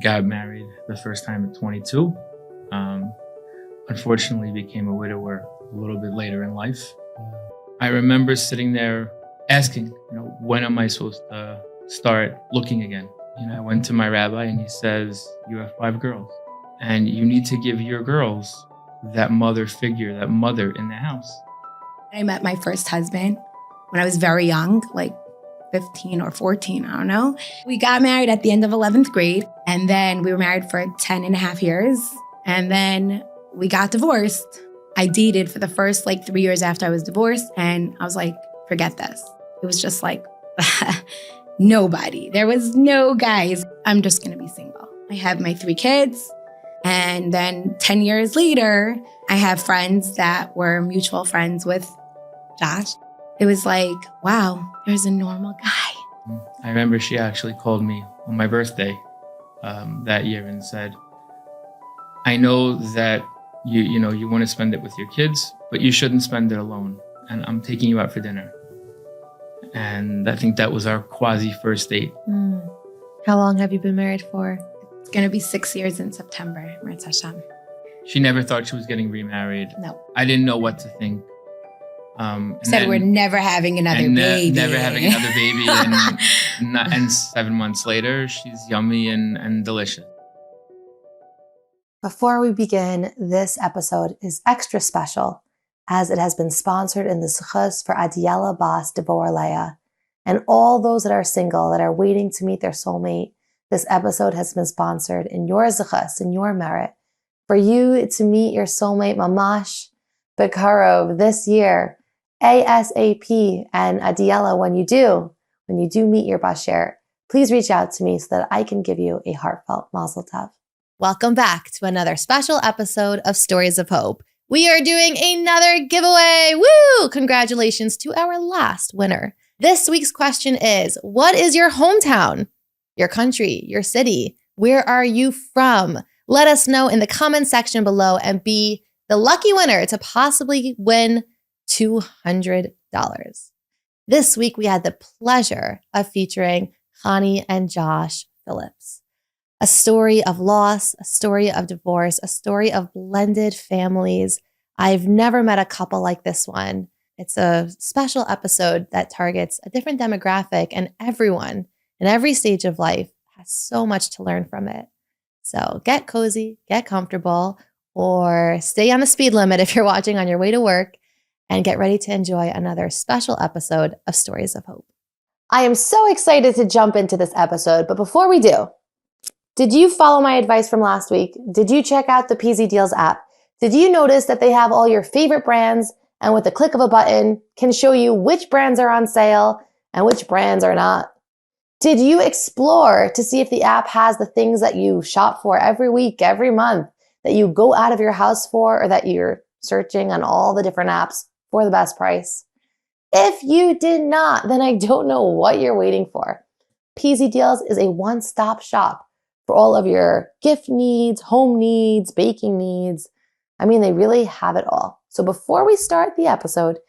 got married the first time at 22. Unfortunately became a widower a little bit later in life. I remember sitting there asking, when am I supposed to start looking again? I went to my rabbi and he says, you have 5 girls and you need to give your girls that mother figure, that mother in the house. I met my first husband when I was very young, like 15 or 14, I don't know. We got married at the end of 11th grade, and then we were married for 10 and a half years, and then we got divorced. I dated for the first 3 years after I was divorced, and I was like, forget this. It was just like, nobody. There was no guys. I'm just going to be single. I have my 3 kids, and then 10 years later, I have friends that were mutual friends with Josh. It was like, wow, there's a normal guy. I remember she actually called me on my birthday that year and said, I know that you want to spend it with your kids, but you shouldn't spend it alone. And I'm taking you out for dinner. And I think that was our quasi first date. How long have you been married for? It's going to be 6 years in September, Mirz Hashem. She never thought she was getting remarried. No. I didn't know what to think. Said we're never having another baby. Never having another baby. And 7 months later, she's yummy and delicious. Before we begin, this episode is extra special as it has been sponsored in the Suchos for Adiela Bas Tzipora Leah. And all those that are single, that are waiting to meet their soulmate, this episode has been sponsored in your Suchos, in your merit, for you to meet your soulmate mamash bekarov this year, ASAP. And Adiela, when you do meet your basher, please reach out to me so that I can give you a heartfelt mazel tov. Welcome back to another special episode of Stories of Hope. We are doing another giveaway. Woo! Congratulations to our last winner. This week's question is, what is your hometown? Your country, your city? Where are you from? Let us know in the comment section below and be the lucky winner to possibly win $200. This week, we had the pleasure of featuring Chanie and Josh Phillips. A story of loss, a story of divorce, a story of blended families. I've never met a couple like this one. It's a special episode that targets a different demographic, and everyone in every stage of life has so much to learn from it. So get cozy, get comfortable, or stay on the speed limit if you're watching on your way to work, and get ready to enjoy another special episode of Stories of Hope. I am so excited to jump into this episode, but before we do, did you follow my advice from last week? Did you check out the PZ Deals app? Did you notice that they have all your favorite brands and with the click of a button can show you which brands are on sale and which brands are not? Did you explore to see if the app has the things that you shop for every week, every month, that you go out of your house for, or that you're searching on all the different apps for the best price? If you did not, then I don't know what you're waiting for. PZ Deals is a one-stop shop for all of your gift needs, home needs, baking needs. I mean, they really have it all. So before we start the episode,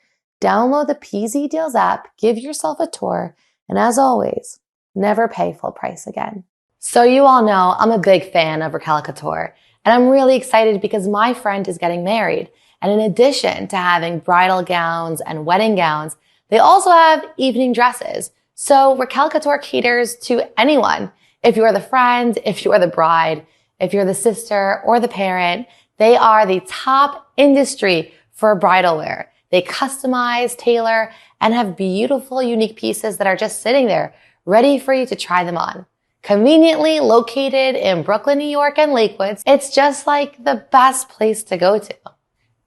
download the PZ Deals app, give yourself a tour, and as always, never pay full price again. So you all know I'm a big fan of Raquel Couture, and I'm really excited because my friend is getting married. And in addition to having bridal gowns and wedding gowns, they also have evening dresses. So Raquel Couture caters to anyone. If you're the friend, if you're the bride, if you're the sister or the parent, they are the top industry for bridal wear. They customize, tailor, and have beautiful, unique pieces that are just sitting there, ready for you to try them on. Conveniently located in Brooklyn, New York, and Lakewood, it's just like the best place to go to.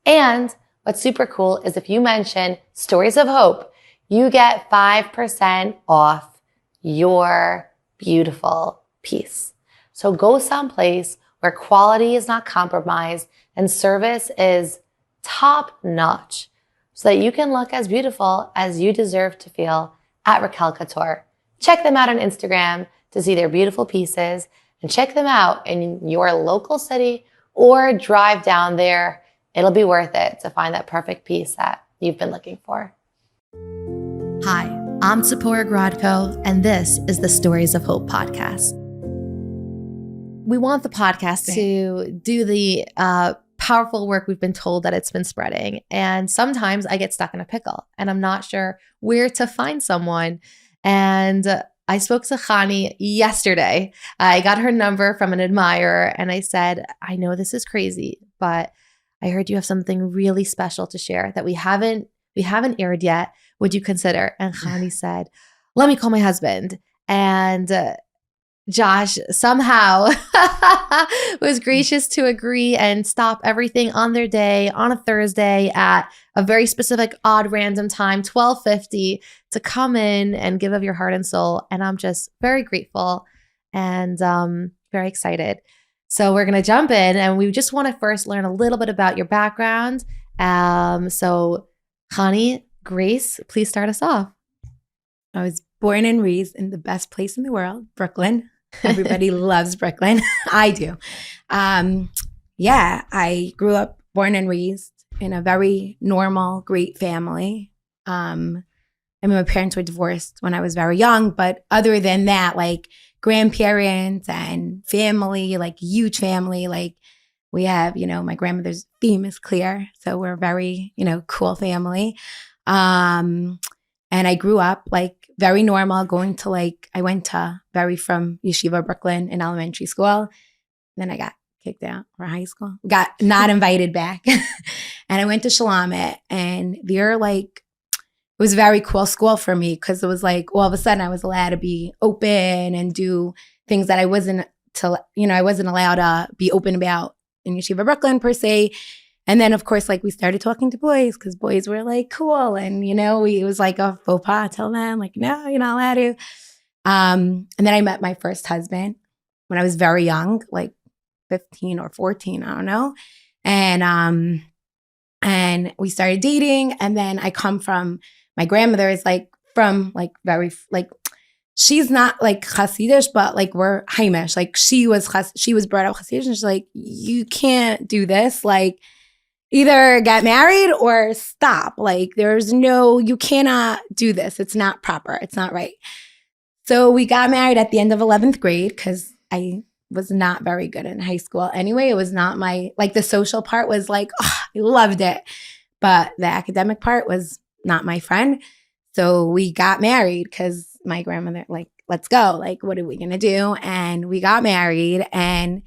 And what's super cool is if you mention Stories of Hope, you get 5% off your beautiful piece. So go someplace where quality is not compromised and service is top notch so that you can look as beautiful as you deserve to feel at Raquel Couture. Check them out on Instagram to see their beautiful pieces, and check them out in your local city or drive down there. It'll be worth it to find that perfect piece that you've been looking for. Hi, I'm Tzipora Grodko, and this is the Stories of Hope podcast. we want the podcast to do the powerful work we've been told that it's been spreading. And sometimes I get stuck in a pickle and I'm not sure where to find someone. And I spoke to Hanie yesterday. I got her number from an admirer and I said, I know this is crazy, but I heard you have something really special to share that we haven't aired yet. Would you consider? And Hanie said, let me call my husband. And Josh somehow was gracious to agree and stop everything on their day on a Thursday at a very specific odd random time, 12:50, to come in and give of your heart and soul. And I'm just very grateful and very excited. So we're going to jump in and we just want to first learn a little bit about your background. So Hanie, Grace, please start us off. I was born and raised in the best place in the world, Brooklyn. Everybody loves Brooklyn. I do. I grew up born and raised in a very normal, great family. My parents were divorced when I was very young, but other than that, like grandparents and family, like huge family, like we have, my grandmother's theme is clear. So we're a very, cool family. And I grew up like very normal, I went to from Yeshiva Brooklyn in elementary school. Then I got kicked out for high school. Got not invited back. And I went to Shalamit and there it was a very cool school for me because it was like all of a sudden I was allowed to be open and do things that I wasn't allowed to be open about in Yeshiva Brooklyn per se. And then, of course, we started talking to boys because boys were cool. And, it was like a faux pas till then. No, you're not allowed to. And then I met my first husband when I was very young, 15 or 14, I don't know. And we started dating. And then I come from, my grandmother is she's not Hasidish, but we're Haimish. She was brought up Hasidish. And she's like, you can't do this. Either get married or stop. You cannot do this. It's not proper. It's not right. So we got married at the end of 11th grade because I was not very good in high school. Anyway, it was not my, the social part was I loved it. But the academic part was not my friend. So we got married because my grandmother, let's go. What are we going to do? And we got married and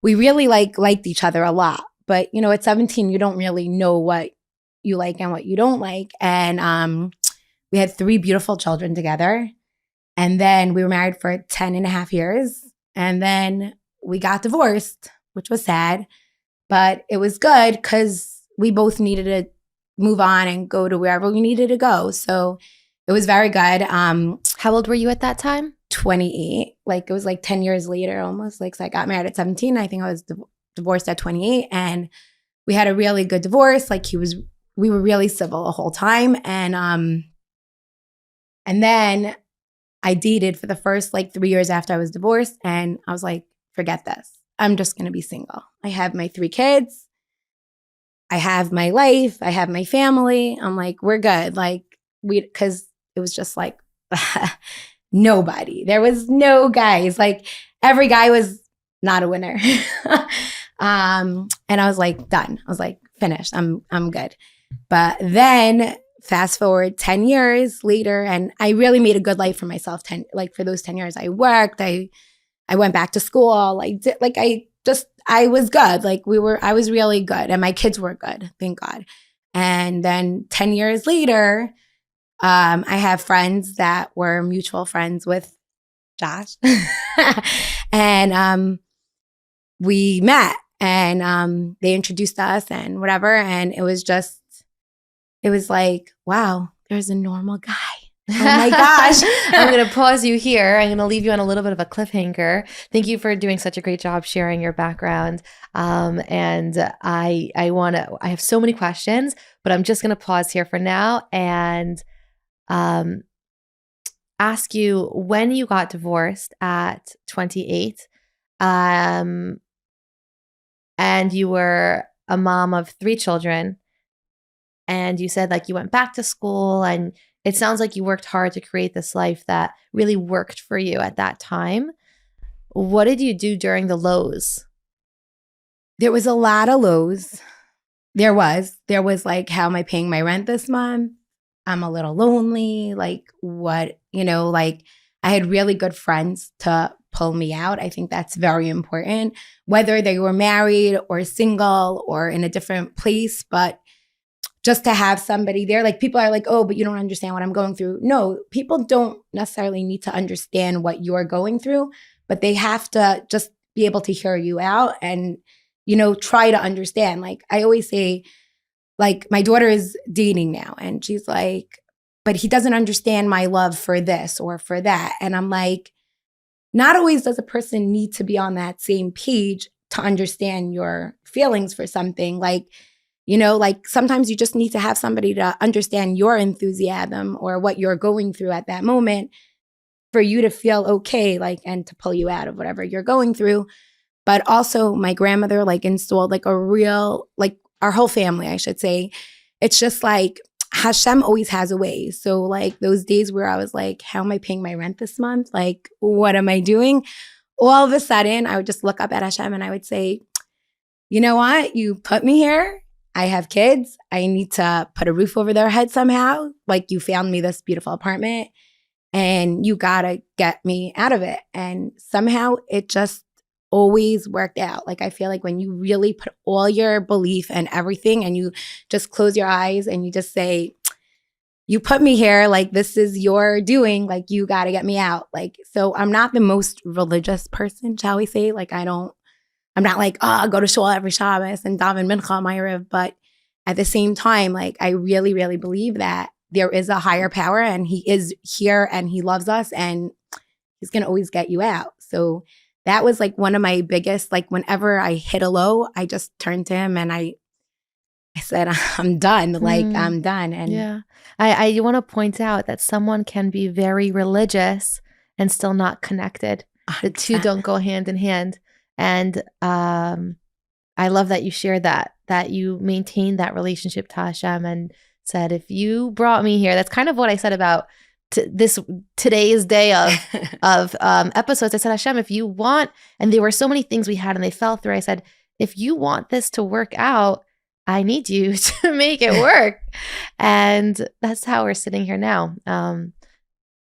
we really liked each other a lot. But, at 17, you don't really know what you like and what you don't like. And we had 3 beautiful children together. And then we were married for 10 and a half years. And then we got divorced, which was sad. But it was good because we both needed to move on and go to wherever we needed to go. So it was very good. How old were you at that time? 28. It was 10 years later almost. So I got married at 17. I think I was divorced at 28 and we had a really good divorce. We were really civil the whole time. And then I dated for the first 3 years after I was divorced. And I was like, forget this. I'm just going to be single. I have my 3 kids. I have my life. I have my family. I'm like, we're good. Because it was just nobody. There was no guys. Every guy was not a winner. And I was done. I was finished. I'm good. But then fast forward 10 years later, and I really made a good life for myself. For those 10 years, I worked. I went back to school. I was good. I was really good, and my kids were good. Thank God. And then 10 years later, I have friends that were mutual friends with Josh, and we met. And they introduced us and whatever. And it was wow, there's a normal guy. Oh my gosh. I'm going to pause you here. I'm going to leave you on a little bit of a cliffhanger. Thank you for doing such a great job sharing your background. And I have so many questions, but I'm just going to pause here for now and ask you when you got divorced at 28. And you were a mom of 3 children, and you said you went back to school, and it sounds like you worked hard to create this life that really worked for you at that time. What did you do during the lows? There was a lot of lows. There was like, how am I paying my rent this month? I'm a little lonely. Like, what, like, I had really good friends to pull me out. I think that's very important, whether they were married or single or in a different place. But just to have somebody there, like, people are like, oh, but you don't understand what I'm going through. No, people don't necessarily need to understand what you're going through, but they have to just be able to hear you out and, try to understand. Like, I always say, like, my daughter is dating now and she's like, but he doesn't understand my love for this or for that. And I'm like, not always does a person need to be on that same page to understand your feelings for something. Like, like, sometimes you just need to have somebody to understand your enthusiasm or what you're going through at that moment for you to feel okay, like, and to pull you out of whatever you're going through. But also my grandmother, like, installed like a real, like, our whole family, I should say. It's just like Hashem always has a way. So, like, those days where I was like, how am I paying my rent this month? Like, what am I doing? All of a sudden, I would just look up at Hashem and I would say, you know what? You put me here. I have kids. I need to put a roof over their head somehow. Like, you found me this beautiful apartment and you got to get me out of it. And somehow it just always worked out. Like, I feel like when you really put all your belief and everything and you just close your eyes and you just say, you put me here, like, this is your doing, like, you got to get me out. Like, so I'm not the most religious person, shall we say. Like, I'm not like, oh, I'll go to shul every Shabbos and daven mincha ma'ariv. But at the same time, like, I really, really believe that there is a higher power and he is here and he loves us and he's going to always get you out. So that was like one of my biggest, like, whenever I hit a low, I just turned to him and I said, I'm done. Like, I'm done. And yeah, I want to point out that someone can be very religious and still not connected. 100%. The two don't go hand in hand. And I love that you shared that you maintained that relationship to Hashem and said, if you brought me here, that's kind of what I said about today's day of episodes. I said, Hashem, if you want, and there were so many things we had and they fell through. I said, if you want this to work out, I need you to make it work. And that's how we're sitting here now.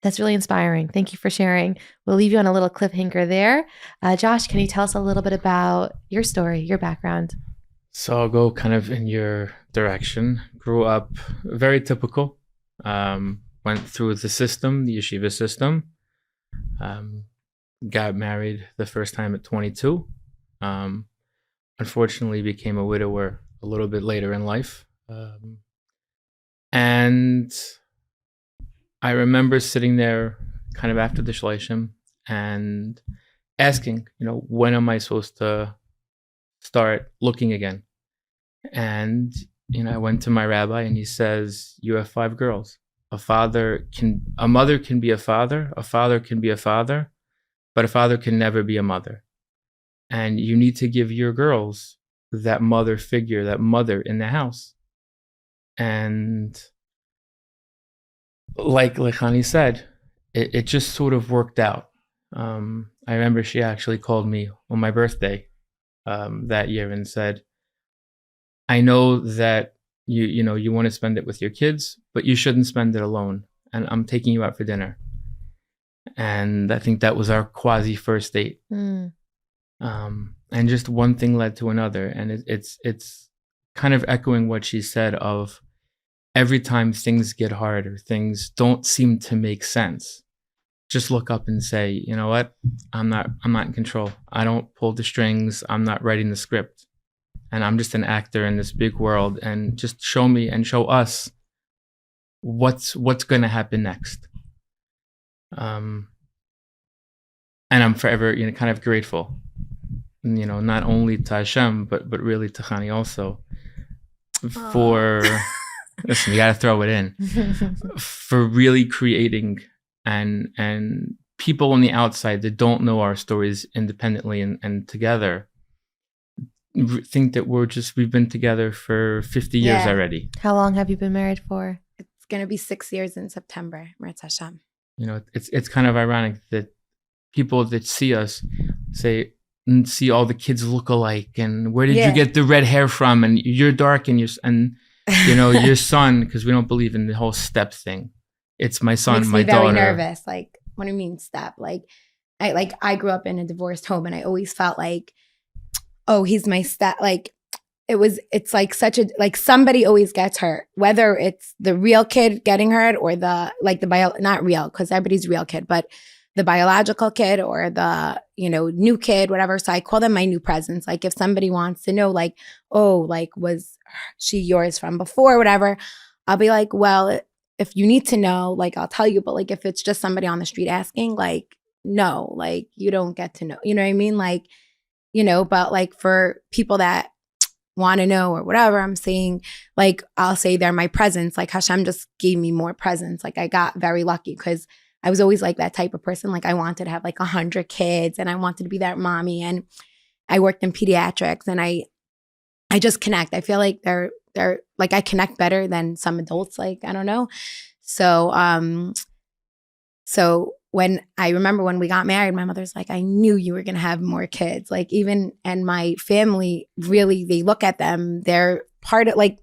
That's really inspiring. Thank you for sharing. We'll leave you on a little cliffhanger there. Josh, can you tell us a little bit about your story, your background? So I'll go kind of in your direction. Grew up very typical. Went through the system, the yeshiva system. Got married the first time at 22. Unfortunately, became a widower a little bit later in life. And I remember sitting there kind of after the shleishim and asking, when am I supposed to start looking again? And, I went to my rabbi and he says, you have 5 girls. A mother can be a father can be a father, but a father can never be a mother. And you need to give your girls that mother figure, that mother in the house. And like Hanie said, it just sort of worked out. I remember she actually called me on my birthday that year and said, I know that you want to spend it with your kids, but you shouldn't spend it alone. And I'm taking you out for dinner. And I think that was our quasi first date. And just one thing led to another. And it's kind of echoing what she said of every time things get harder, things don't seem to make sense. Just look up and say, you know what? I'm not in control. I don't pull the strings. I'm not writing the script. And I'm just an actor in this big world, and just show me and show us what's going to happen next. And I'm forever, kind of grateful, not only to Hashem, but really to Hanie also for, listen, you got to throw it in, for really creating and people on the outside that don't know our stories independently and together think that we've been together for 50 years already. How long have you been married for? It's going to be 6 years in September, Meretz Hashem. It's kind of ironic that people that see us say, and see all the kids look alike, and where did you get the red hair from, and you're dark, and your son, because we don't believe in the whole step thing. It's my son, Makes my me daughter. very nervous. Like, what do you mean step? I grew up in a divorced home, and I always felt like, oh, he's my step. Like, it's like such a, like, somebody always gets hurt, whether it's the real kid getting hurt or not real, because everybody's real kid, but the biological kid or the, new kid, whatever. So I call them my new presents. Like, if somebody wants to know, like, oh, like, was she yours from before, whatever, I'll be like, well, if you need to know, like, I'll tell you. But like, if it's just somebody on the street asking, like, no, like, you don't get to know. You know what I mean? Like, but like, for people that want to know or whatever, I'm saying, like, I'll say they're my presents. Like, Hashem just gave me more presents. Like, I got very lucky because I was always like that type of person. Like, I wanted to have like 100 kids, and I wanted to be that mommy. And I worked in pediatrics, and I just connect. I feel like they're like, I connect better than some adults. Like, I don't know. So, when I remember when we got married, my mother's like, I knew you were going to have more kids. Like, and my family really, they look at them. They're part of, like,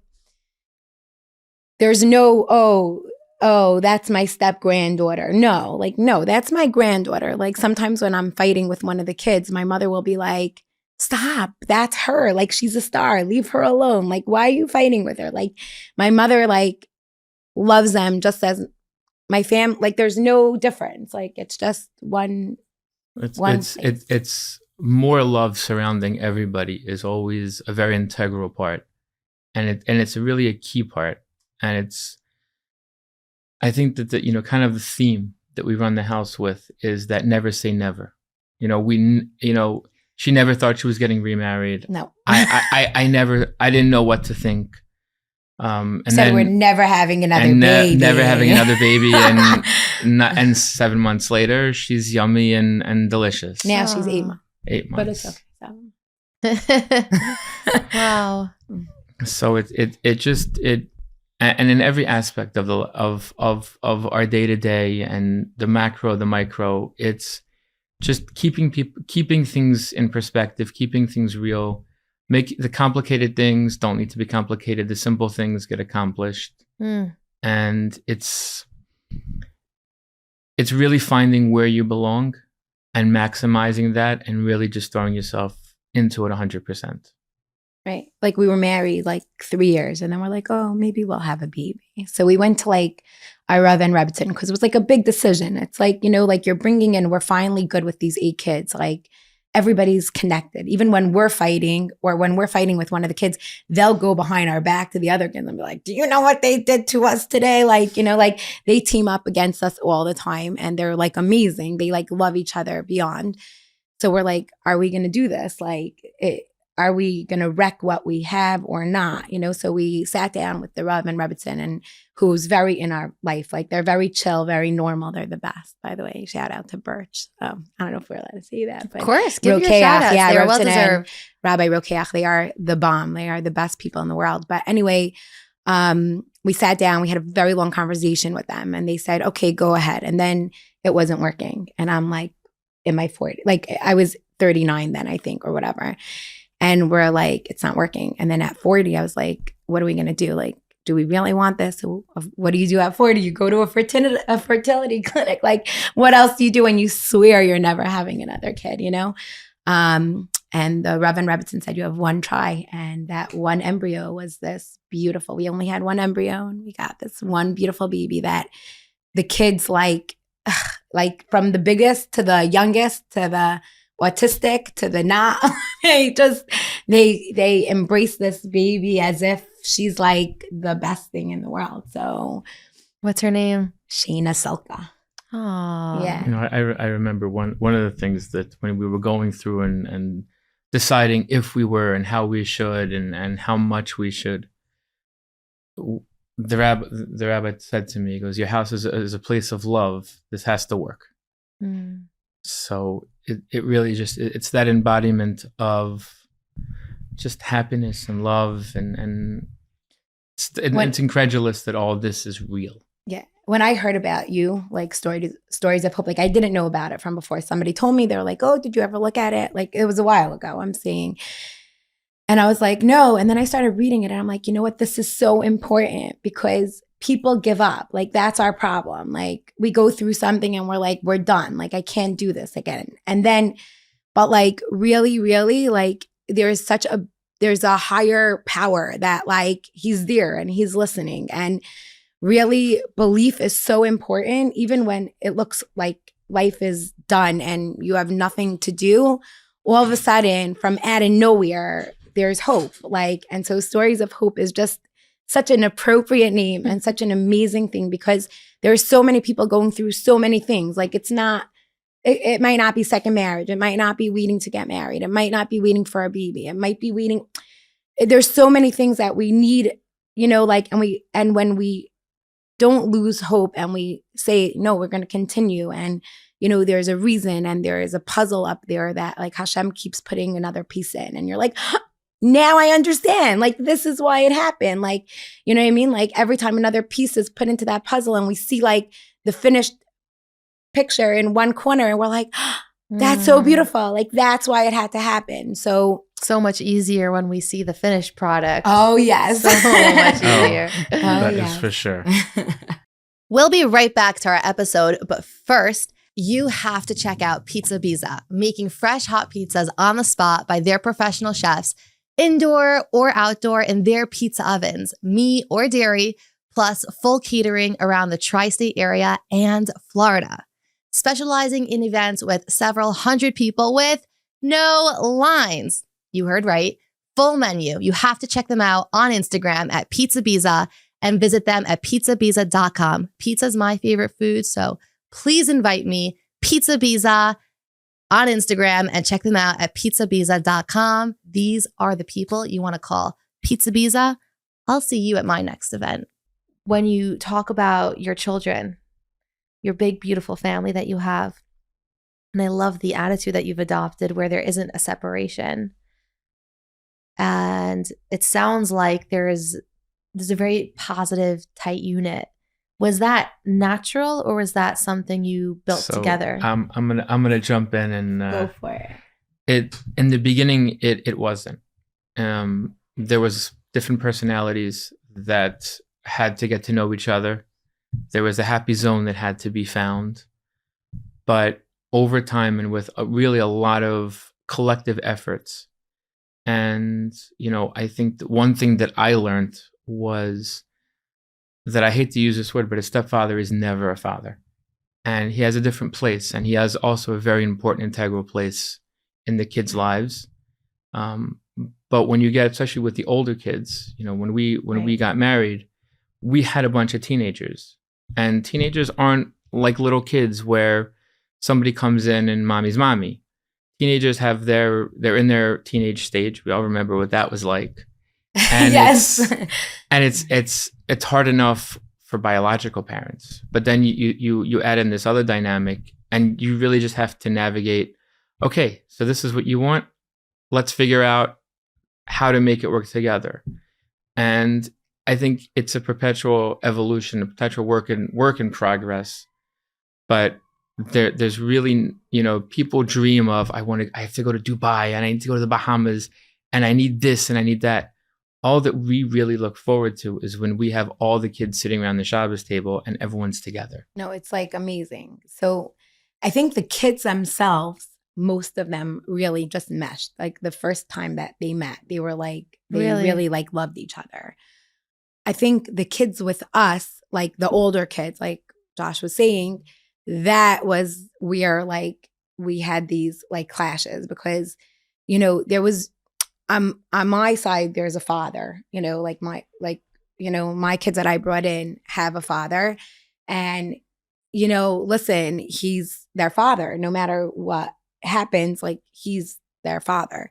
there's no, oh, that's my step granddaughter. No, like, no, that's my granddaughter. Like, sometimes when I'm fighting with one of the kids, my mother will be like, stop, that's her. Like, she's a star. Leave her alone. Like, why are you fighting with her? Like, my mother, like, loves them just as my family. Like, there's no difference. Like, it's just one. It's more love surrounding everybody is always a very integral part, and it's really a key part. And I think that kind of the theme that we run the house with is that never say never. She never thought she was getting remarried. No, I didn't know what to think. And said then we're never having another baby. Never having another baby, and 7 months later, she's yummy and delicious. Now she's 8 months. 8 months. But it's okay. Wow. So and in every aspect of our day to day, and the macro, the micro, it's just keeping things in perspective, keeping things real. Make the complicated things don't need to be complicated. The simple things get accomplished. And it's really finding where you belong and maximizing that, and really just throwing yourself into it 100%. Right. Like, we were married like 3 years, and then we're like, oh, maybe we'll have a baby. So we went to like our Rav and Rebbetzin, because it was like a big decision. It's like, like, you're bringing in, we're finally good with these 8 kids. Like, everybody's connected. Even when we're fighting, or when we're fighting with one of the kids, they'll go behind our back to the other kids and be like, do you know what they did to us today? Like, like, they team up against us all the time, and they're like amazing. They like love each other beyond. So we're like, are we going to do this? Like, are we going to wreck what we have or not? So we sat down with the Rav and Rebbetzin, and who's very in our life. Like, they're very chill, very normal. They're the best, by the way. Shout out to Birch. I don't know if we're allowed to say that. But of course, give your shout outs. Yeah, they're well deserved. Rabbi Rokeach, they are the bomb. They are the best people in the world. But anyway, we sat down. We had a very long conversation with them, and they said, okay, go ahead. And then it wasn't working. And I'm like, in my 40s, like, I was 39 then, I think, or whatever. And we're like, it's not working. And then at 40, I was like, what are we going to do? Like, do we really want this? What do you do at 40? You go to a fertility clinic. Like, what else do you do when you swear you're never having another kid, And the Reverend Rebbetzin said, you have one try. And that one embryo was this beautiful. We only had one embryo, and we got this one beautiful baby that the kids like from the biggest to the youngest to the autistic to the not, they embrace this baby as if she's like the best thing in the world. So, what's her name? Sheena Silka. Oh, yeah. I remember one of the things that when we were going through and deciding if we were and how we should and how much we should, the rabbi said to me, he goes, your house is a place of love. This has to work. So it really just, it's that embodiment of just happiness and love, and it's incredulous that all this is real. Yeah. when I heard about you, like stories of hope, like I didn't know about it from before. Somebody told me, they were like, oh, did you ever look at it? Like it was a while ago, I'm saying. And I was like, no. And then I started reading it and I'm like, you know what? This is so important because people give up. Like that's our problem. Like we go through something and we're like, we're done. Like I can't do this again. And then, but like really, really, like there's a higher power that like he's there and he's listening. And really belief is so important, even when it looks like life is done and you have nothing to do. All of a sudden, from out of nowhere, there's hope. Like, and so Stories of Hope is just such an appropriate name and such an amazing thing because there's so many people going through so many things. Like it might not be second marriage. It might not be waiting to get married. It might not be waiting for a baby. It might be waiting. There's so many things that we need, like, and when we don't lose hope and we say, no, we're going to continue. And, there's a reason and there is a puzzle up there that like Hashem keeps putting another piece in. And you're like, now I understand. Like, this is why it happened. Like, you know what I mean? Like every time another piece is put into that puzzle and we see like the finished picture in one corner and we're like, that's so beautiful. Like, that's why it had to happen. So much easier when we see the finished product. Oh, yes. So much easier. That is for sure. We'll be right back to our episode, but first, you have to check out Pizza Biza, making fresh hot pizzas on the spot by their professional chefs, indoor or outdoor in their pizza ovens, meat or dairy, plus full catering around the tri-state area and Florida. Specializing in events with several hundred people with no lines. You heard right. Full menu. You have to check them out on Instagram at Pizza Biza and visit them at pizzabiza.com. Pizza's my favorite food, so please invite me, Pizza Biza, on Instagram and check them out at pizzabiza.com. These are the people you want to call. Pizza Biza, I'll see you at my next event. When you talk about your children, your big, beautiful family that you have, and I love the attitude that you've adopted where there isn't a separation. And it sounds like there's a very positive, tight unit. Was that natural or was that something you built together? I'm gonna jump in and go for it. In the beginning, it wasn't. There was different personalities that had to get to know each other. There was a happy zone that had to be found, but over time and with really a lot of collective efforts, and I think that one thing that I learned was that I hate to use this word, but a stepfather is never a father. And he has a different place. And he has also a very important integral place in the kids' lives. But when you get, especially with the older kids, when we got married, we had a bunch of teenagers. And teenagers aren't like little kids where somebody comes in and mommy's mommy. Teenagers they're in their teenage stage. We all remember what that was like. And yes. It's hard enough for biological parents, but then you add in this other dynamic and you really just have to navigate, okay, so this is what you want. Let's figure out how to make it work together. And I think it's a perpetual evolution, a perpetual work in progress. But there's really, people dream of, I have to go to Dubai and I need to go to the Bahamas and I need this and I need that. All that we really look forward to is when we have all the kids sitting around the Shabbos table and everyone's together. No, it's like amazing. So I think the kids themselves, most of them really just meshed. Like the first time that they met, they were like, they really like loved each other. I think the kids with us, like the older kids, like Josh was saying, we had these like clashes because, there was, on my side, there's a father, my kids that I brought in have a father and, listen, he's their father, no matter what happens, like he's their father.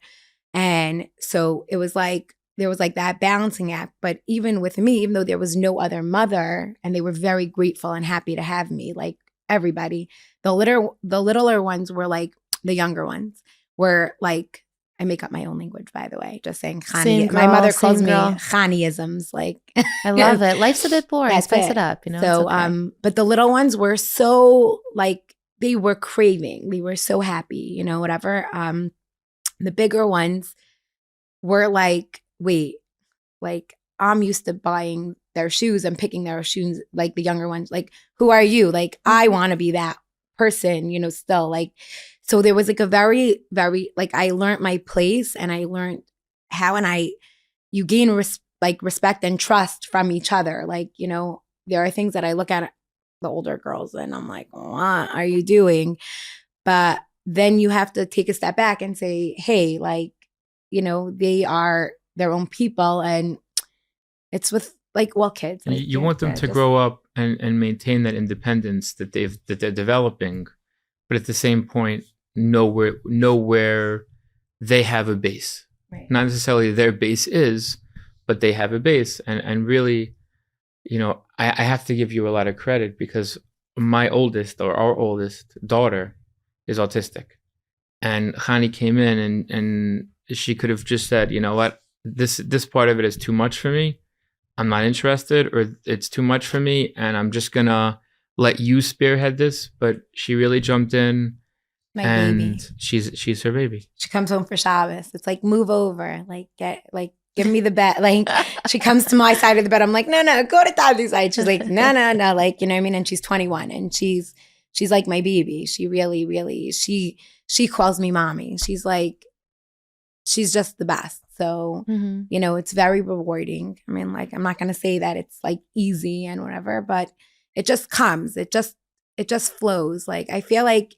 And so it was like, there was like that balancing act. But even with me, even though there was no other mother and they were very grateful and happy to have me, like everybody, the littler ones were like, the younger ones were like, I make up my own language, by the way. Just saying Chanie. Same My girl, mother calls same me girl. Chanieisms. Like I love it. Life's a bit boring. That's Spice it. it up, you know? So, It's okay. but the little ones were so like, they were craving. They were so happy, you know, whatever. The bigger ones were like, wait, like I'm used to buying their shoes and picking their shoes, like the younger ones, like, who are you? Like, I want to be that person, you know, still like, so there was like a very, very, like I learned my place and I learned how, and you gain respect and trust from each other. Like, you know, there are things that I look at the older girls and I'm like, what are you doing? But then you have to take a step back and say, hey, like, you know, they are their own people. And it's with like, well, kids. Like, You want them to grow up and maintain that independence that they're developing, but at the same point, know where they have a base. Right. Not necessarily their base is, but they have a base. And really, you know, I have to give you a lot of credit because my oldest or our oldest daughter is autistic. And Hanie came in and she could have just said, you know what, this part of it is too much for me. I'm not interested, or it's too much for me, and I'm just gonna let you spearhead this. But she really jumped in, baby. She's her baby. She comes home for Shabbos. It's like, move over, like give me the bed. Like she comes to my side of the bed. I'm like, no, go to Tadi's side. She's like, no, like, you know what I mean? And she's 21 and she's like my baby. She really, really, she calls me mommy. She's like, she's just the best. So, you know, it's very rewarding. I mean, like, I'm not going to say that it's like easy and whatever, but it just comes. It just flows. Like, I feel like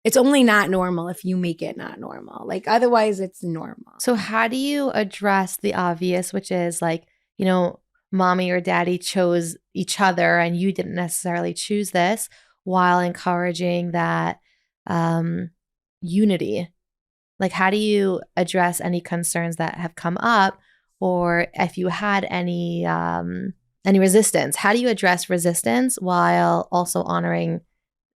it's only not normal if you make it not normal. Like, otherwise it's normal. So how do you address the obvious, which is like, you know, mommy or daddy chose each other and you didn't necessarily choose this, while encouraging that unity? Like, how do you address any concerns that have come up, or if you had any resistance? How do you address resistance while also honoring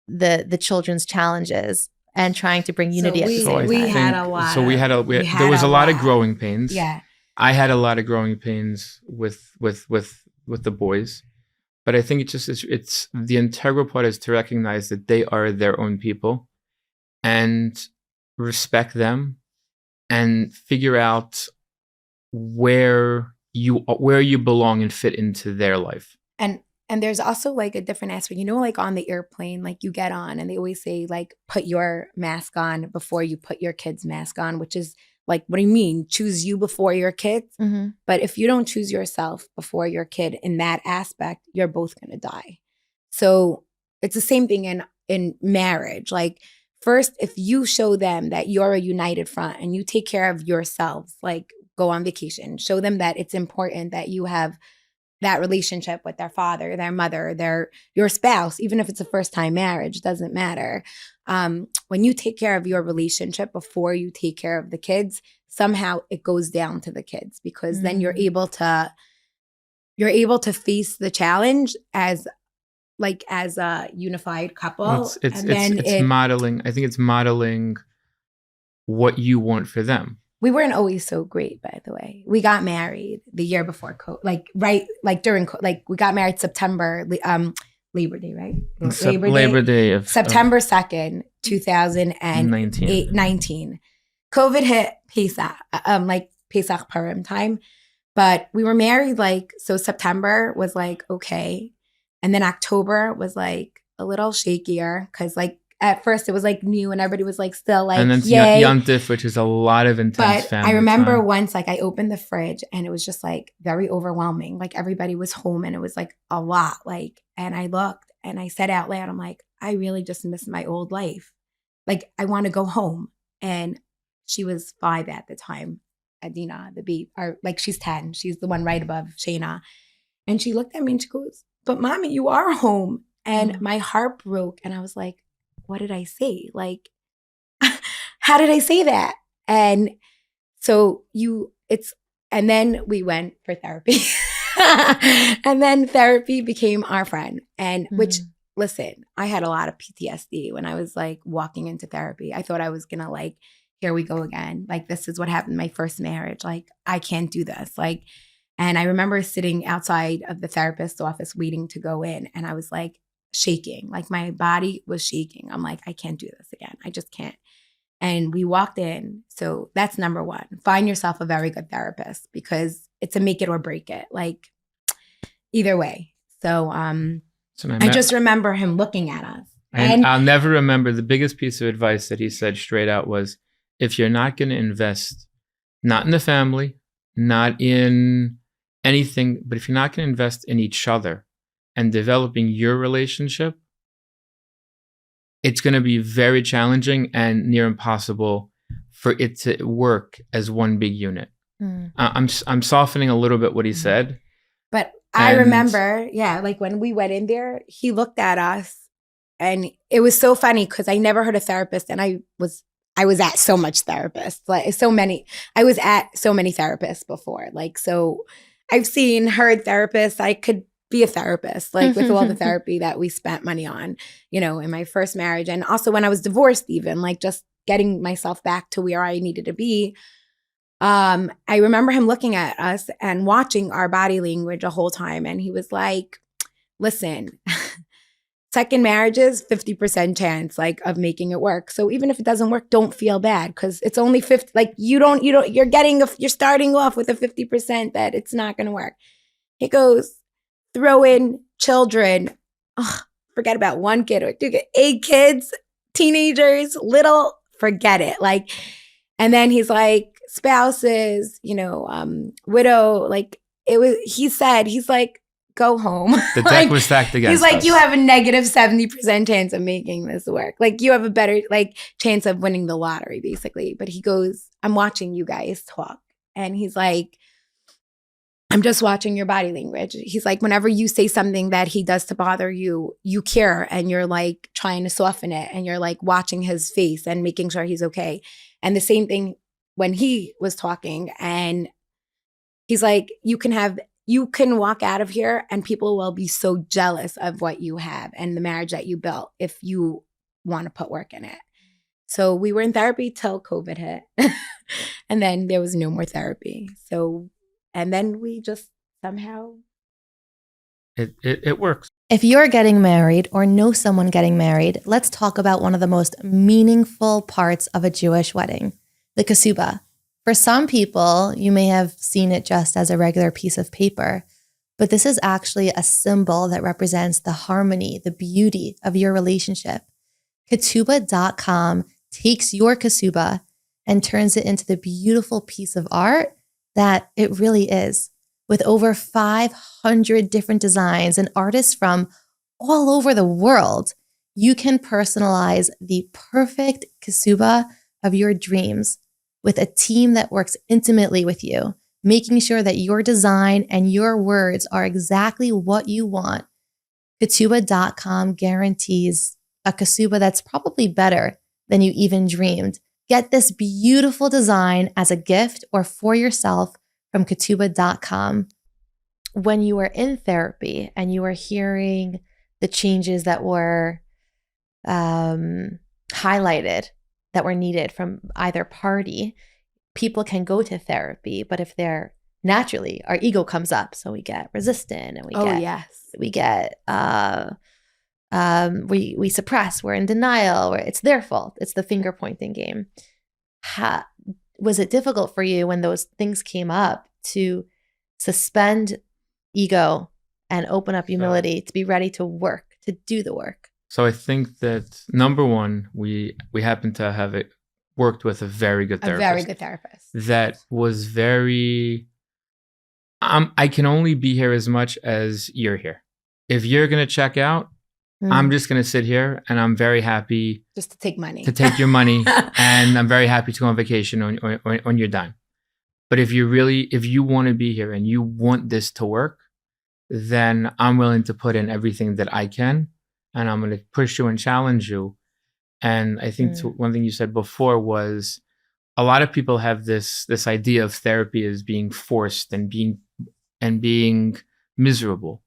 the children's challenges and trying to bring unity at the same time? We had a lot. There was a lot of growing pains. Yeah, I had a lot of growing pains with the boys, but I think it's the integral part is to recognize that they are their own people, and respect them, and figure out where you belong and fit into their life. And there's also like a different aspect, you know, like on the airplane, like you get on and they always say like, put your mask on before you put your kid's mask on, which is like, what do you mean? Choose you before your kids? Mm-hmm. But if you don't choose yourself before your kid in that aspect, you're both going to die. So it's the same thing in marriage. Like, first, if you show them that you're a united front and you take care of yourselves, like go on vacation, show them that it's important that you have that relationship with their father, their mother, your spouse, even if it's a first-time marriage, doesn't matter. When you take care of your relationship before you take care of the kids, somehow it goes down to the kids, because then you're able to face the challenge as a unified couple. Well, it's modeling. I think it's modeling what you want for them. We weren't always so great, by the way. We got married the year before COVID, during we got married September, Labor Day, right? Labor Day of September 2nd, 2019. COVID hit Pesach, Pesach Purim time. But we were married so September was okay. And then October was a little shakier because at first it was new and everybody was still and then yay. Yom Tif, which is a lot of intense family I remember time. once I opened the fridge and it was just very overwhelming. Everybody was home and it was a lot. And I looked and I said out loud, I'm I really just miss my old life. I want to go home. And she was 5 at the time, Adina, the baby, or she's 10. She's the one right above Shayna. And she looked at me and she goes, but mommy, you are home. And my heart broke. And I was like, what did I say? How did I say that? And so and then we went for therapy. And then therapy became our friend. And which, listen, I had a lot of PTSD when I was walking into therapy. I thought I was going to here we go again. Like, this is what happened in my first marriage. Like, I can't do this. Like, and I remember sitting outside of the therapist's office waiting to go in. And I was like shaking, like my body was shaking. I'm like, I can't do this again. I just can't. And we walked in. So that's number one. Find yourself a very good therapist, because it's a make it or break it. Like, either way. So, I just remember him looking at us. And I'll never remember the biggest piece of advice that he said straight out was, if you're not going to invest, not in the family, not in anything, but if you're not going to invest in each other and developing your relationship, it's going to be very challenging and near impossible for it to work as one big unit. I'm softening a little bit what he said. But I remember, like when we went in there, he looked at us, and it was so funny because I never heard a therapist, and I was at so much therapists, like I was at so many therapists before. Like, so I've heard therapists. I could be a therapist, like with all the therapy that we spent money on, in my first marriage. And also when I was divorced, even like just getting myself back to where I needed to be. I remember him looking at us and watching our body language the whole time. And he was like, listen, second marriages, 50% chance like of making it work. So even if it doesn't work, don't feel bad, because it's only 50. Like you're starting off with a 50% that it's not going to work. He goes, throw in children. Oh, forget about one kid or two kids, 8 kids, teenagers, little, forget it. Like, and then he's like, spouses, widow, like he's like, go home. The deck was stacked against us. He's like, us. You have a negative 70% chance of making this work. Like, you have a better chance of winning the lottery, basically. But he goes, I'm watching you guys talk. And he's like, I'm just watching your body language. He's like, whenever you say something that he does to bother you, you care, and you're like trying to soften it, and you're like watching his face and making sure he's okay. And the same thing when he was talking, and he's like, you can walk out of here and people will be so jealous of what you have and the marriage that you built if you want to put work in it. So we were in therapy till COVID hit. And then there was no more therapy. So, and then we just somehow. It works. If you're getting married or know someone getting married, let's talk about one of the most meaningful parts of a Jewish wedding, the Ketubah. For some people, you may have seen it just as a regular piece of paper, but this is actually a symbol that represents the harmony, the beauty of your relationship. Ketubah.com takes your Ketubah and turns it into the beautiful piece of art that it really is. With over 500 different designs and artists from all over the world, you can personalize the perfect Ketubah of your dreams with a team that works intimately with you, making sure that your design and your words are exactly what you want. Ketubah.com guarantees a Ketubah that's probably better than you even dreamed. Get this beautiful design as a gift or for yourself from Ketubah.com. When you were in therapy and you were hearing the changes that were highlighted, that were needed from either party, people can go to therapy, but if they're naturally, our ego comes up, so we get resistant and we suppress, we're in denial, or it's their fault. It's the finger pointing game. Was it difficult for you when those things came up to suspend ego and open up humility, to be ready to work, to do the work? So I think that number one, we happen to have worked with a very good therapist. That was very, I can only be here as much as you're here. If you're going to check out, I'm just going to sit here, and I'm very happy just to take money, to take your money. And I'm very happy to go on vacation on your dime. But if you want to be here and you want this to work, then I'm willing to put in everything that I can. And I'm going to push you and challenge you. And I think one thing you said before was, a lot of people have this idea of therapy as being forced and being miserable.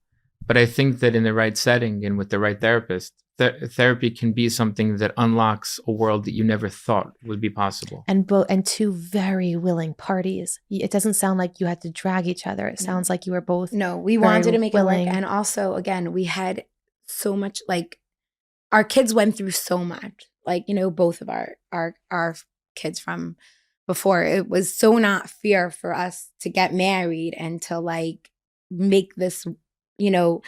But I think that in the right setting and with the right therapist, therapy can be something that unlocks a world that you never thought would be possible. And two very willing parties. It doesn't sound like you had to drag each other. It sounds like you were both. No, we very wanted to make willing. it work. And also, again, we had so much, like, our kids went through so much. Like, you know, both of our kids from before. It was so not fair for us to get married and to, like, make this, you know,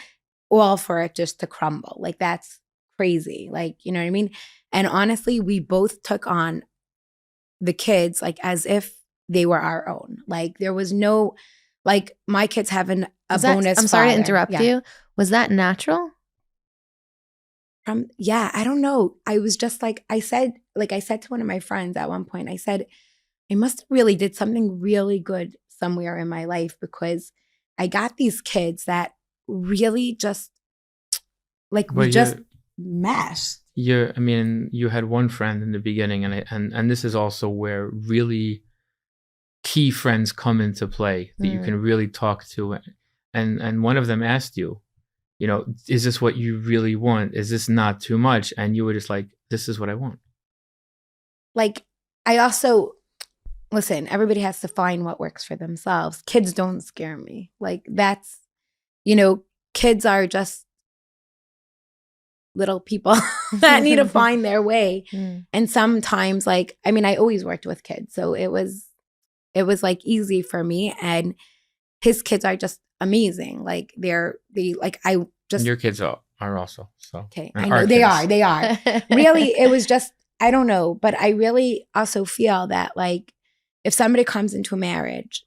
all for it just to crumble. Like, that's crazy. Like, you know what I mean? And honestly, we both took on the kids like as if they were our own. Like, there was no, like, my kids having a bonus. I'm sorry to father. interrupt you. Was that natural? Yeah, I don't know. I was just like I said to one of my friends at one point, I said, I must have really did something really good somewhere in my life, because I got these kids that really just, like, we just meshed. I mean, you had one friend in the beginning, and this is also where really key friends come into play that you can really talk to, and one of them asked you, you know, is this what you really want? Is this not too much? And you were just like, this is what I want. Like, I also, listen, everybody has to find what works for themselves. Kids don't scare me. Like, that's, you know, kids are just little people that need to find their way. And sometimes, like, I mean, I always worked with kids, so it was like easy for me. And his kids are just amazing. Like, and your kids are also, so. Okay, I know they are. Really, it was just, I don't know, but I really also feel that, like, if somebody comes into a marriage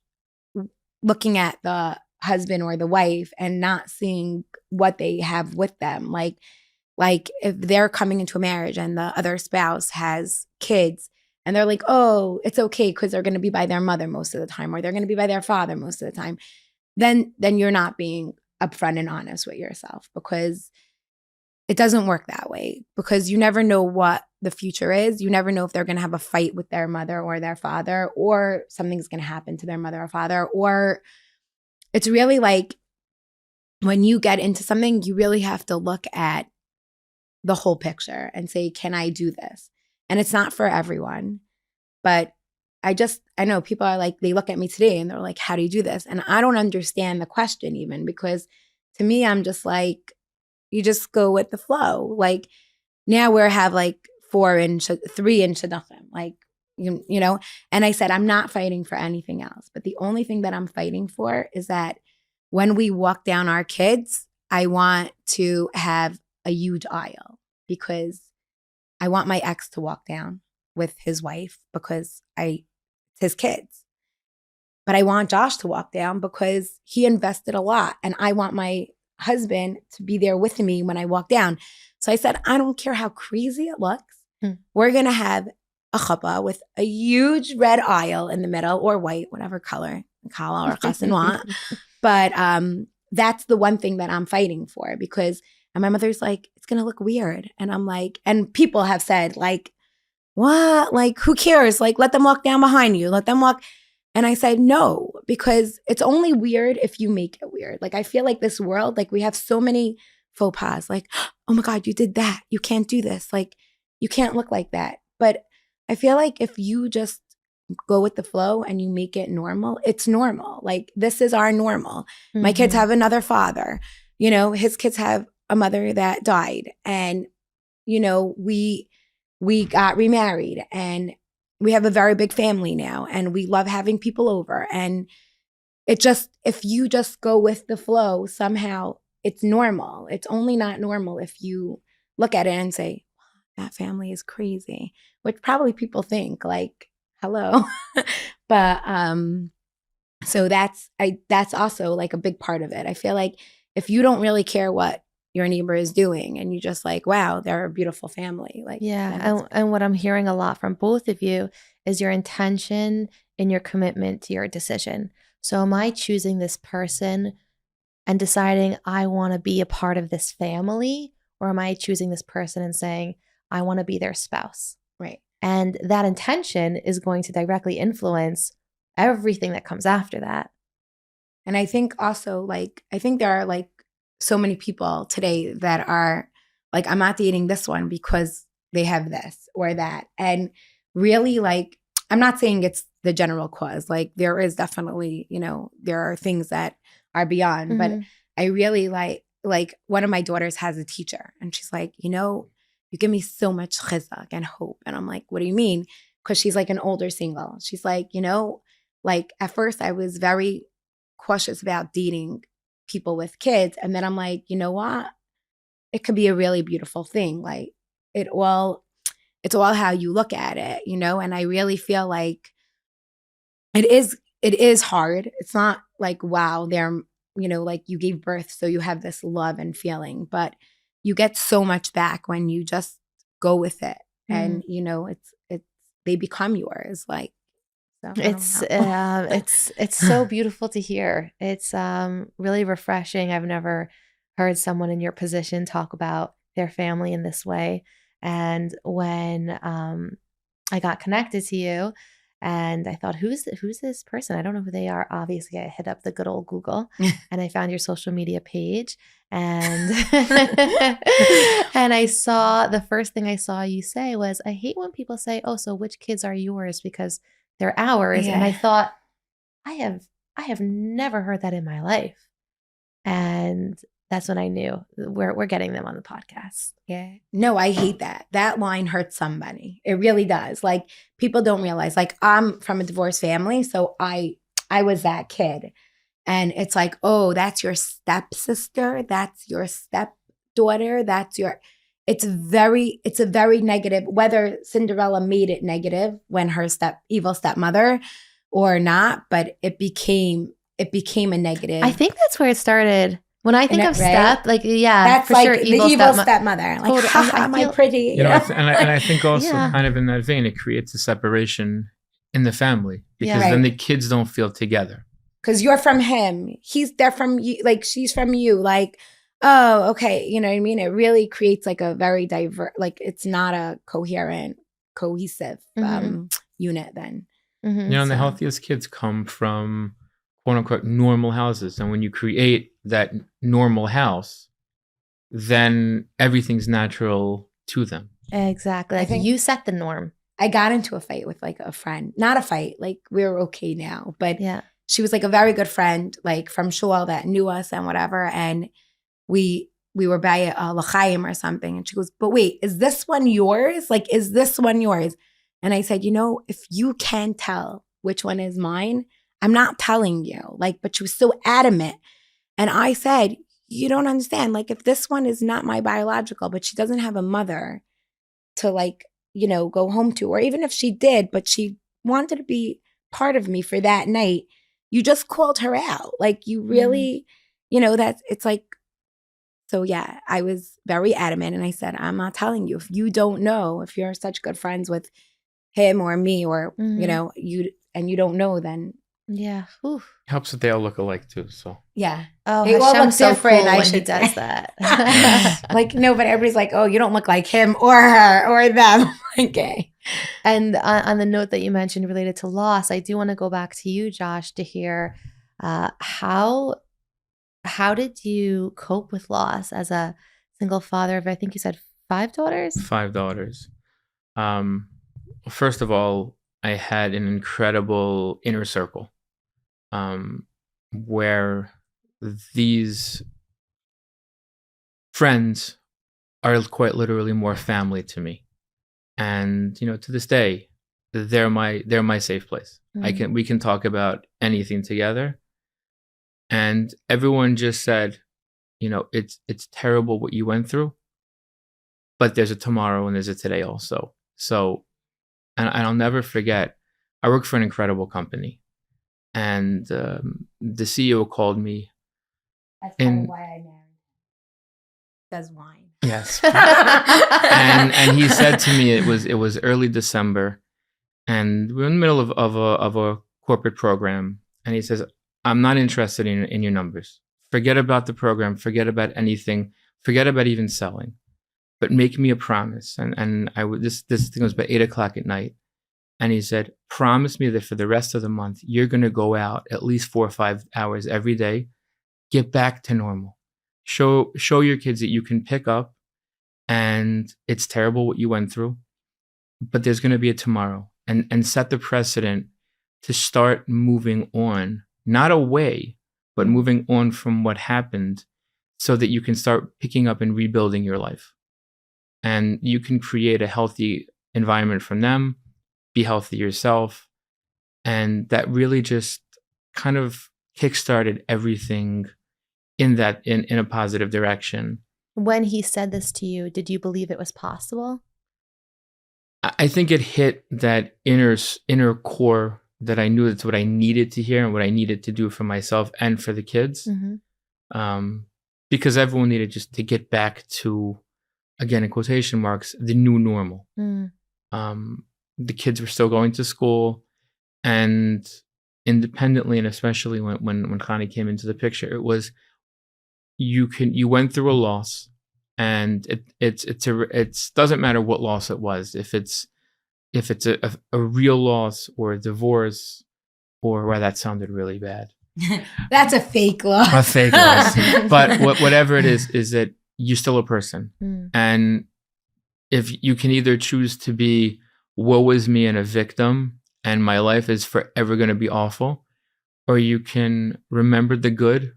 looking at the husband or the wife and not seeing what they have with them, like if they're coming into a marriage and the other spouse has kids and they're like, oh, it's okay because they're going to be by their mother most of the time, or they're going to be by their father most of the time, then you're not being upfront and honest with yourself, because it doesn't work that way, because you never know what the future is. You never know if they're going to have a fight with their mother or their father, or something's going to happen to their mother or father. Or it's really like, when you get into something, you really have to look at the whole picture and say, can I do this? And it's not for everyone, but I know people are like, they look at me today and they're like, how do you do this? And I don't understand the question even, because to me, I'm just like, you just go with the flow. Like, now we have like 3 in Shidduchim, like, you know, and I said, I'm not fighting for anything else. But the only thing that I'm fighting for is that when we walk down our kids, I want to have a huge aisle, because I want my ex to walk down with his wife because it's his kids. But I want Josh to walk down because he invested a lot, and I want my husband to be there with me when I walk down. So I said, I don't care how crazy it looks. We're going to have a chuppah with a huge red aisle in the middle, or white, whatever color, kala or chassan want. But that's the one thing that I'm fighting for, because, and my mother's like, it's going to look weird. And I'm like, and people have said, like, what? Like, who cares? Like, let them walk down behind you. Let them walk. And I said, no, because it's only weird if you make it weird. Like, I feel like this world, like, we have so many faux pas. Like, oh my God, you did that. You can't do this. Like, you can't look like that. But I feel like if you just go with the flow and you make it normal, it's normal. Like, this is our normal. My kids have another father. You know, his kids have a mother that died. And, you know, we got remarried, and we have a very big family now, and we love having people over. And it just, if you just go with the flow, somehow it's normal. It's only not normal if you look at it and say, that family is crazy, which probably people think, like, hello. But so that's also like a big part of it. I feel like if you don't really care what your neighbor is doing, and you just like, wow, they're a beautiful family. Like, yeah. And what I'm hearing a lot from both of you is your intention and your commitment to your decision. So am I choosing this person and deciding I want to be a part of this family, or am I choosing this person and saying I want to be their spouse? Right. And that intention is going to directly influence everything that comes after that. And I think also, like, I think there are like so many people today that are Like, I'm not dating this one because they have this or that. And really, like, I'm not saying it's the general cause. Like, there is definitely, there are things that are beyond. But I really like one of my daughters has a teacher, and she's like, you give me so much chizak and hope. And I'm like, what do you mean? Because she's like an older single. She's like, like at first I was very cautious about dating people with kids. And then I'm like, you know what? It could be a really beautiful thing. Like it's all how you look at it, and I really feel like it is hard. It's not like, wow, they're, like you gave birth, so you have this love and feeling, but you get so much back when you just go with it. And, it's they become yours. Like, so it's so beautiful to hear. It's really refreshing. I've never heard someone in your position talk about their family in this way. And when I got connected to you, and I thought, who's this person? I don't know who they are. Obviously, I hit up the good old Google and I found your social media page. And and I saw, the first thing I saw you say was, I hate when people say, oh, so which kids are yours? Because they're ours. Yeah. And I thought, I have never heard that in my life. And that's when I knew we're getting them on the podcast. Yeah. No, I hate that. That line hurts somebody. It really does. Like, people don't realize, like, I'm from a divorced family. So I was that kid. And it's like, oh, that's your stepsister. That's your stepdaughter. It's a very negative, whether Cinderella made it negative when her evil stepmother or not, but it became a negative. I think that's where it started. When I think of step, like, yeah, that's for like sure, the evil stepmother. Like, totally. am I pretty? And I think also kind of in that vein, it creates a separation in the family because then the kids don't feel together. Because you're from him, they're from you, like she's from you, like, oh, okay, you know what I mean? It really creates like a very diverse, like it's not a cohesive unit then. And the healthiest kids come from quote unquote normal houses. And when you create that normal house, then everything's natural to them. Exactly. Like, you set the norm. I got into a fight with like a friend, not a fight, like we're okay now, but she was like a very good friend, like from shul that knew us and whatever. And we were by a l'chaim or something. And she goes, but wait, is this one yours? Like, is this one yours? And I said, if you can tell which one is mine, I'm not telling you. Like, but she was so adamant. And I said, you don't understand. Like, if this one is not my biological, but she doesn't have a mother to like, go home to, or even if she did, but she wanted to be part of me for that night, you just called her out. Like, you really, it's like, so yeah, I was very adamant. And I said, I'm not telling you. If you don't know, if you're such good friends with him or me, or, you don't know, then. Yeah. Whew. Helps that they all look alike too. So yeah. Oh, they all look so different. Cool when he does that. Like, no, but everybody's like, oh, you don't look like him or her or them. Okay. And on the note that you mentioned related to loss, I do want to go back to you, Josh, to hear how did you cope with loss as a single father of, I think you said 5 daughters? 5 daughters. First of all, I had an incredible inner circle where these friends are quite literally more family to me. And, to this day, they're my safe place. We can talk about anything together. And everyone just said, it's terrible what you went through, but there's a tomorrow and there's a today also. So, and I'll never forget, I work for an incredible company, and the CEO called me. That's probably why I married him. Does wine. Yes. and he said to me, it was early December, and we were in the middle of a corporate program, and he says, I'm not interested in your numbers. Forget about the program. Forget about anything. Forget about even selling. But make me a promise. And this thing was about 8:00 at night. And he said, promise me that for the rest of the month, you're going to go out at least 4 or 5 hours every day. Get back to normal. Show your kids that you can pick up and it's terrible what you went through, but there's going to be a tomorrow, and set the precedent to start moving on, not away, but moving on from what happened, so that you can start picking up and rebuilding your life. And you can create a healthy environment from them, be healthy yourself. And that really just kind of kickstarted everything in a positive direction. When he said this to you, did you believe it was possible? I think it hit that inner core that I knew that's what I needed to hear and what I needed to do for myself and for the kids. Because everyone needed just to get back to, again, in quotation marks, the new normal. The kids were still going to school, and independently, and especially when Hanie came into the picture, it was you went through a loss, and it doesn't matter what loss it was, if it's a real loss or a divorce, or well, that sounded really bad. That's a fake loss. A fake loss. But whatever it is that you're still a person. And if you can either choose to be woe is me and a victim, and my life is forever going to be awful, or you can remember the good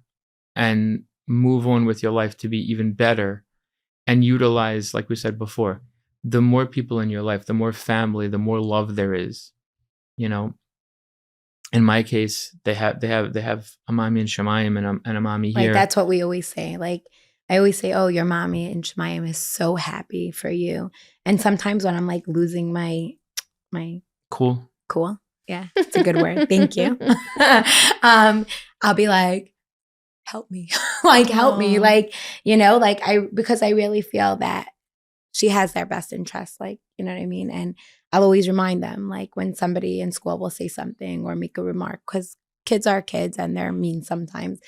and move on with your life to be even better, and utilize, like we said before, the more people in your life, the more family, the more love there is. You know, in my case, they have a mommy in Shemayim and a mommy here. Like, that's what we always say. Like, I always say, oh, your mommy in Shemayim is so happy for you. And sometimes when I'm like losing my cool. Yeah, it's a good word. Thank you. I'll be like, help me. Like, help me. Like, you know, like because I really feel that she has their best interest. Like, you know what I mean? And I'll always remind them, like, when somebody in school will say something or make a remark, because kids are kids and they're mean sometimes.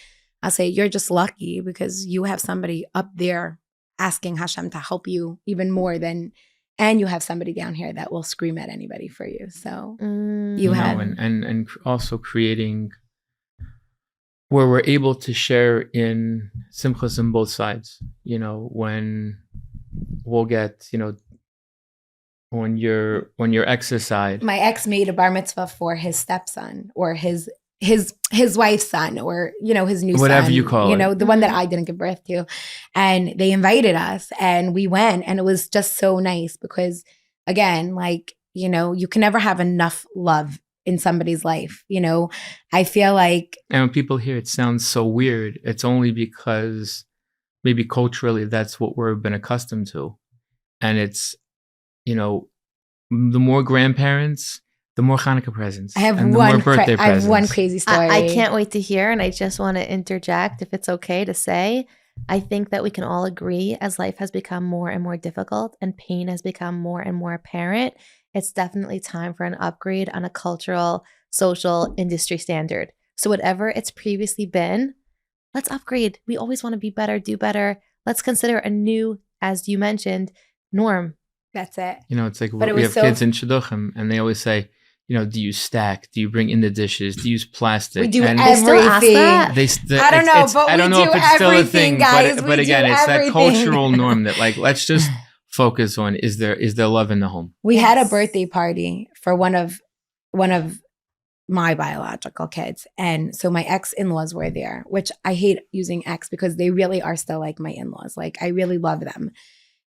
I'll say, you're just lucky because you have somebody up there asking Hashem to help you even more than, and you have somebody down here that will scream at anybody for you. So you have. And also creating where we're able to share in simchas on both sides. You know, when we'll get, you know, on your ex's side. My ex made a bar mitzvah for his stepson or his wife's son, or, you know, his new whatever son, you call you it. know, the one that I didn't give birth to. And they invited us and we went, and it was just so nice because, again, like, you know, you can never have enough love in somebody's life. You know, I feel like. And when people hear it sounds so weird, it's only because maybe culturally that's what we've been accustomed to. And it's, you know, the more grandparents, the more Hanukkah presents. I have and one the more birthday I have presents. one crazy story. I can't wait to hear, and I just want to interject, if it's okay to say, I think that we can all agree, as life has become more and more difficult and pain has become more and more apparent, it's definitely time for an upgrade on a cultural, social, industry standard. So whatever it's previously been, let's upgrade. We always want to be better, do better. Let's consider a new, as you mentioned, norm. That's it. You know, it's like But we have kids in Shidduchim, and they always say, you know, do you stack? Do you bring in the dishes? Do you use plastic? We do and everything. I don't know, but I don't we know do if it's still a everything, thing, guys. but again, it's that cultural norm that, like, let's just focus on, is there love in the home? We had a birthday party for one of my biological kids. And so my ex-in-laws were there, which I hate using ex because they really are still like my in-laws. Like, I really love them.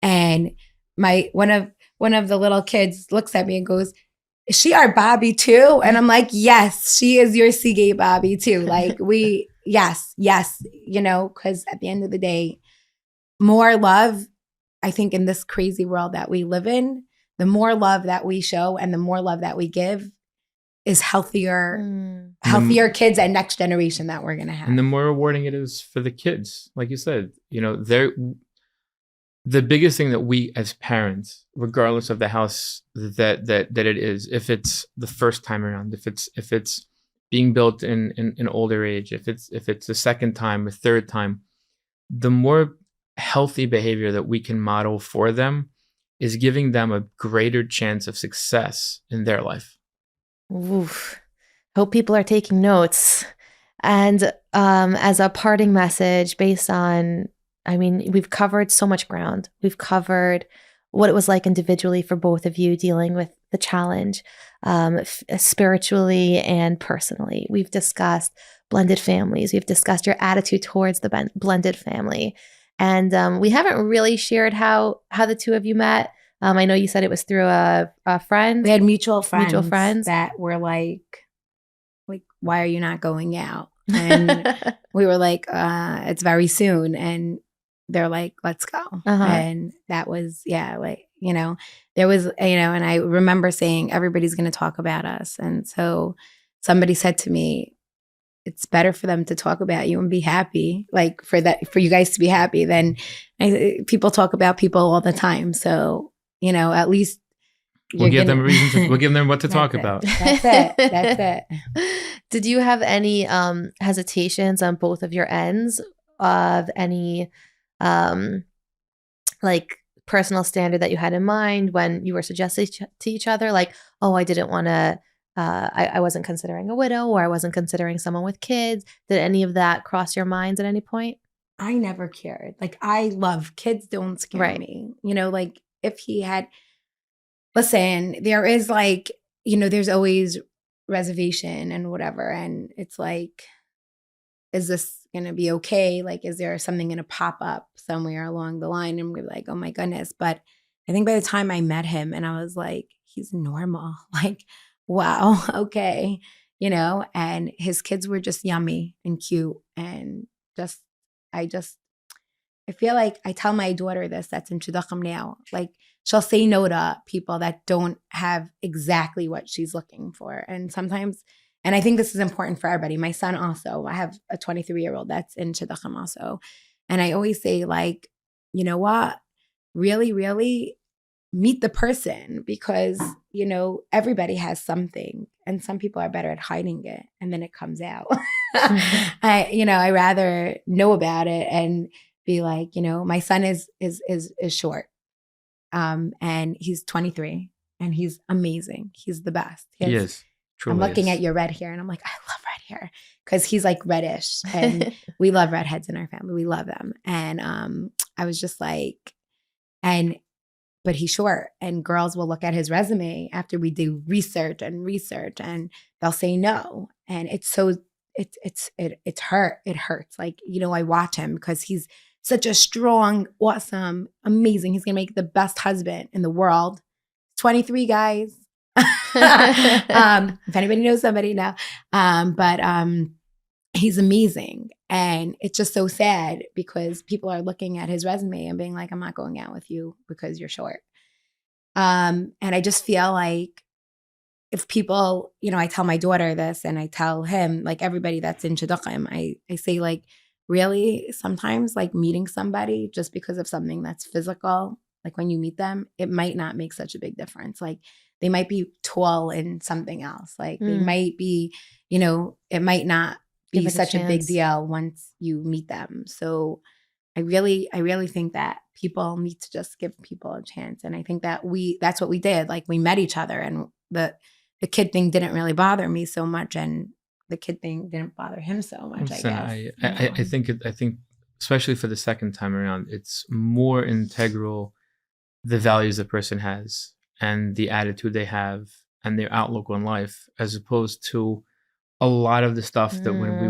And one of the little kids looks at me and goes, is she our Bobby too? And I'm like, yes, she is your Seagate Bobby too. Like, yes, you know, because at the end of the day, more love, I think, in this crazy world that we live in, the more love that we show and the more love that we give is healthier kids and next generation that we're going to have. And the more rewarding it is for the kids, like you said, you know, the biggest thing that we as parents, regardless of the house that it is, if it's the first time around, if it's being built in an older age, if it's the second time, a third time, the more healthy behavior that we can model for them is giving them a greater chance of success in their life. Oof. Hope people are taking notes. And as a parting message based on I mean, we've covered so much ground. We've covered what it was like individually for both of you dealing with the challenge, spiritually and personally. We've discussed blended families. We've discussed your attitude towards the blended family. And we haven't really shared how the two of you met. I know you said it was through a friend. We had mutual friends. Mutual friends. That were like, why are you not going out? And we were like, it's very soon. And they're like, let's go. And that was, there was, and I remember saying, everybody's going to talk about us. And so somebody said to me, it's better for them to talk about you and be happy, like for you guys to be happy than people talk about people all the time. So, at least we'll give them a reason to, we'll give them what to talk about. That's it. Did you have any hesitations on both of your ends of any like personal standard that you had in mind when you were suggesting to each other, like, oh, I didn't want to, I wasn't considering a widow, or I wasn't considering someone with kids? Did any of that cross your minds at any point? I never cared. Like, I love kids, don't scare me. Like if he had, listen, there is like, there's always reservation and whatever. And it's like, is this going to be okay? Like, is there something going to pop up somewhere along the line? And we're like, oh my goodness. But I think by the time I met him and I was like, he's normal. Like, wow, okay. And his kids were just yummy and cute. And I feel like I tell my daughter this, that's in Shidduchim now, like she'll say no to people that don't have exactly what she's looking for. And sometimes, and I think this is important for everybody. My son also, I have a 23-year-old that's in Shidduchim also. And I always say, like, you know what? Really, really meet the person, because, everybody has something and some people are better at hiding it and then it comes out. I rather know about it and be like, my son is short. And he's 23 and he's amazing. He's the best. He is. I'm looking at your red hair and I'm like, I love red hair, because he's like reddish and we love redheads in our family. We love them. And I was just like, but he's short, and girls will look at his resume after we do research and they'll say no. And it hurts. Like, I watch him because he's such a strong, awesome, amazing. He's going to make the best husband in the world. 23, guys. If anybody knows somebody now. But he's amazing. And it's just so sad because people are looking at his resume and being like, I'm not going out with you because you're short. And I just feel like if people, I tell my daughter this and I tell him, like everybody that's in Shidduchim, I say, like, really, sometimes like meeting somebody just because of something that's physical, like when you meet them, it might not make such a big difference. Like they might be tall in something else. Like they might be, it might not be such a big deal once you meet them. So I really think that people need to just give people a chance. And I think that that's what we did. Like we met each other, and the kid thing didn't really bother me so much, and the kid thing didn't bother him so much, I guess. I think especially for the second time around, it's more integral the values the person has and the attitude they have and their outlook on life, as opposed to a lot of the stuff that when we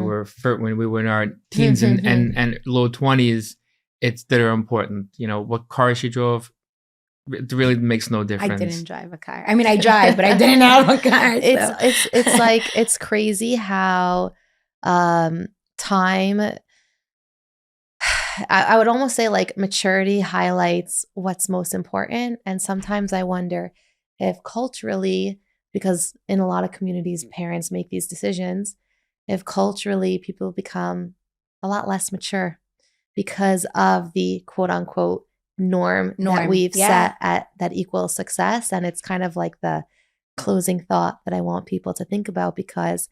were in our teens and low 20s, that are important. What car she drove, it really makes no difference. I didn't drive a car. I mean, I drive, but I didn't have a car. It's like, it's crazy how time, I would almost say like maturity highlights what's most important. And sometimes I wonder if culturally, because in a lot of communities, parents make these decisions, if culturally people become a lot less mature because of the quote unquote norm that we've set at that equals success. And it's kind of like the closing thought that I want people to think about, because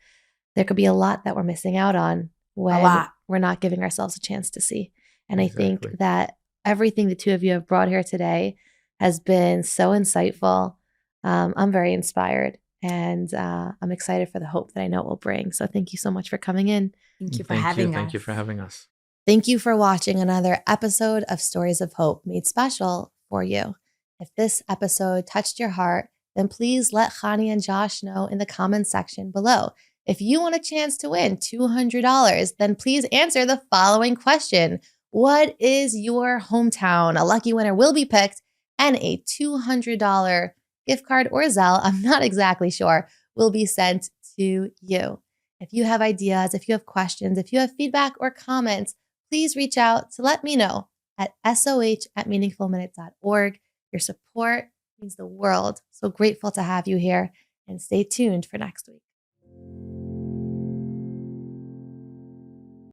there could be a lot that we're missing out on when we're not giving ourselves a chance to see. And exactly. I think that everything the two of you have brought here today has been so insightful. I'm very inspired, and I'm excited for the hope that I know it will bring. So thank you so much for coming in. Thank you for having us. Thank you for having us. Thank you for watching another episode of Stories of Hope made special for you. If this episode touched your heart, then please let Chanie and Josh know in the comments section below. If you want a chance to win $200, then please answer the following question. What is your hometown? A lucky winner will be picked, and a $200 gift card or Zelle, I'm not exactly sure, will be sent to you. If you have ideas, if you have questions, if you have feedback or comments, please reach out to let me know at soh@meaningfulminute.org. Your support means the world. So grateful to have you here, and stay tuned for next week.